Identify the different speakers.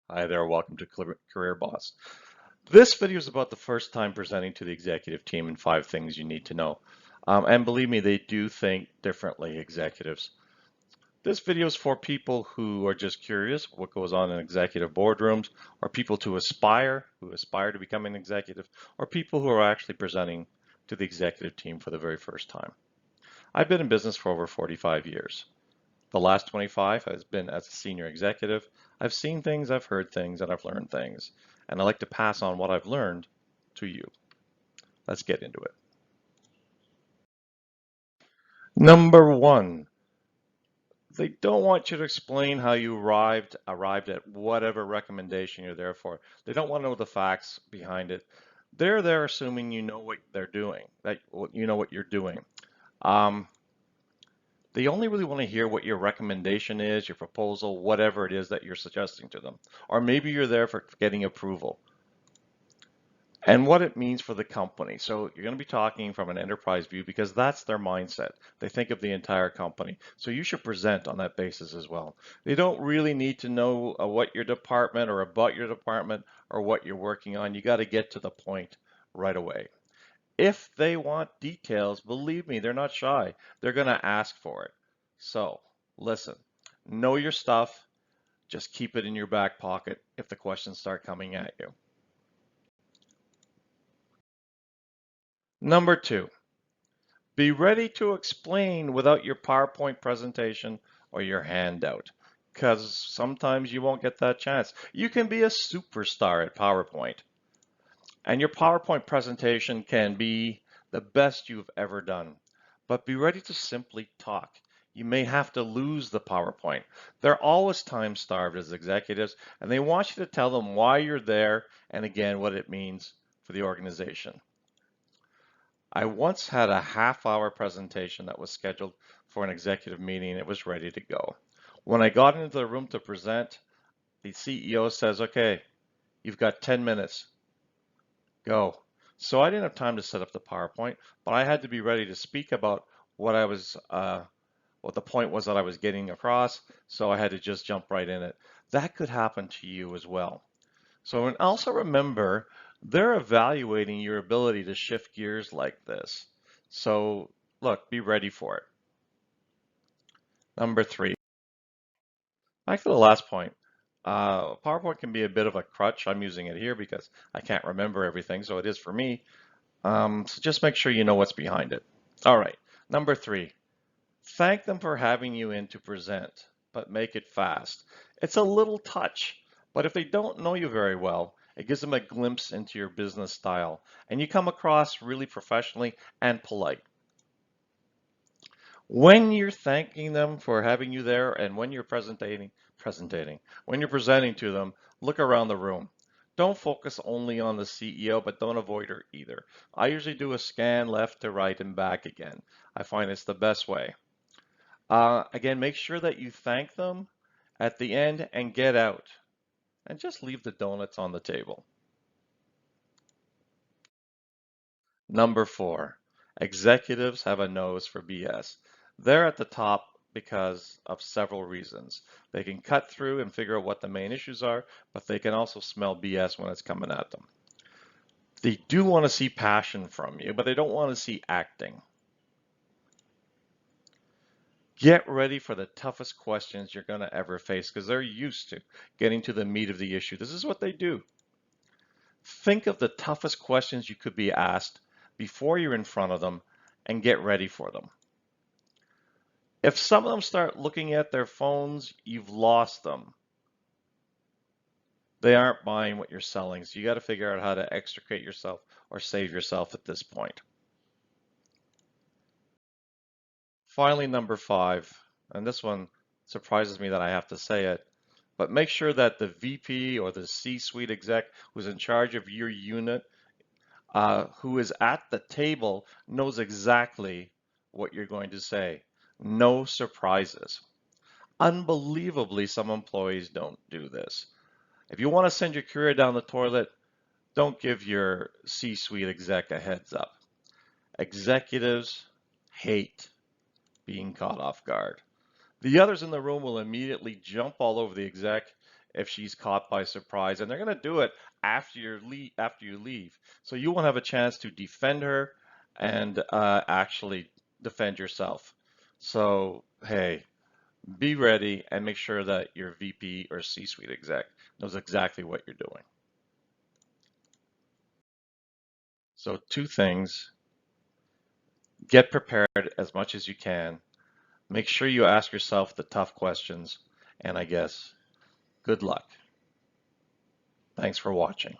Speaker 1: Hi there, welcome to Career Boss. This video is about the first time presenting to the executive team and 5 things you need to know. And believe me, they do think differently, executives. This video is for people who are just curious what goes on in executive boardrooms, or people who aspire to become an executive, or people who are actually presenting to the executive team for the very first time. I've been in business for over 45 years. The last 25 has been as a senior executive. I've seen things, I've heard things, and I've learned things. And I like to pass on what I've learned to you. Let's get into it. Number one, they don't want you to explain how you arrived at whatever recommendation you're there for. They don't want to know the facts behind it. They're there assuming you know what they're doing, that you know what you're doing. They only really want to hear what your recommendation is, your proposal, whatever it is that you're suggesting to them. Or maybe you're there for getting approval and what it means for the company. So you're going to be talking from an enterprise view because that's their mindset. They think of the entire company. So you should present on that basis as well. They don't really need to know what your department or about your department or what you're working on. You got to get to the point right away. If they want details, believe me, they're not shy. They're going to ask for it. So listen, know your stuff. Just keep it in your back pocket if the questions start coming at you. Number two, be ready to explain without your PowerPoint presentation or your handout, because sometimes you won't get that chance. You can be a superstar at PowerPoint, and your PowerPoint presentation can be the best you've ever done. But be ready to simply talk. You may have to lose the PowerPoint. They're always time starved as executives, and they want you to tell them why you're there and again what it means for the organization. I once had a half-hour presentation that was scheduled for an executive meeting and it was ready to go. When I got into the room to present, the CEO says, "Okay, you've got 10 minutes. Go." So I didn't have time to set up the PowerPoint, but I had to be ready to speak about what what the point was that I was getting across. So I had to just jump right in it. That could happen to you as well. So and also remember, they're evaluating your ability to shift gears like this. So look, be ready for it. Number three, back to the last point. PowerPoint can be a bit of a crutch. I'm using it here because I can't remember everything, so it is for me. So just make sure you know what's behind it. All right, number three, thank them for having you in to present, but make it fast. It's a little touch, but if they don't know you very well, it gives them a glimpse into your business style, and you come across really professionally and polite. When you're thanking them for having you there and when you're when you're presenting to them, look around the room. Don't focus only on the CEO, but don't avoid her either. I usually do a scan left to right and back again. I find it's the best way. Again, make sure that you thank them at the end and get out and just leave the donuts on the table. Number four, executives have a nose for BS. They're at the top because of several reasons. They can cut through and figure out what the main issues are, but they can also smell BS when it's coming at them. They do want to see passion from you, but they don't want to see acting. Get ready for the toughest questions you're going to ever face because they're used to getting to the meat of the issue. This is what they do. Think of the toughest questions you could be asked before you're in front of them and get ready for them. If some of them start looking at their phones, you've lost them. They aren't buying what you're selling, so you got to figure out how to extricate yourself or save yourself at this point. Finally, number five, and this one surprises me that I have to say it, but make sure that the VP or the C-suite exec who's in charge of your unit, who is at the table, knows exactly what you're going to say. No surprises. Unbelievably, some employees don't do this. If you want to send your career down the toilet, don't give your C-suite exec a heads up. Executives hate being caught off guard. The others in the room will immediately jump all over the exec if she's caught by surprise, and they're going to do it after you leave. So you won't have a chance to defend her and actually defend yourself. So hey, be ready and make sure that your VP or C-suite exec knows exactly what you're doing. So two things: get prepared as much as you can. Make sure you ask yourself the tough questions, and I guess good luck. Thanks for watching.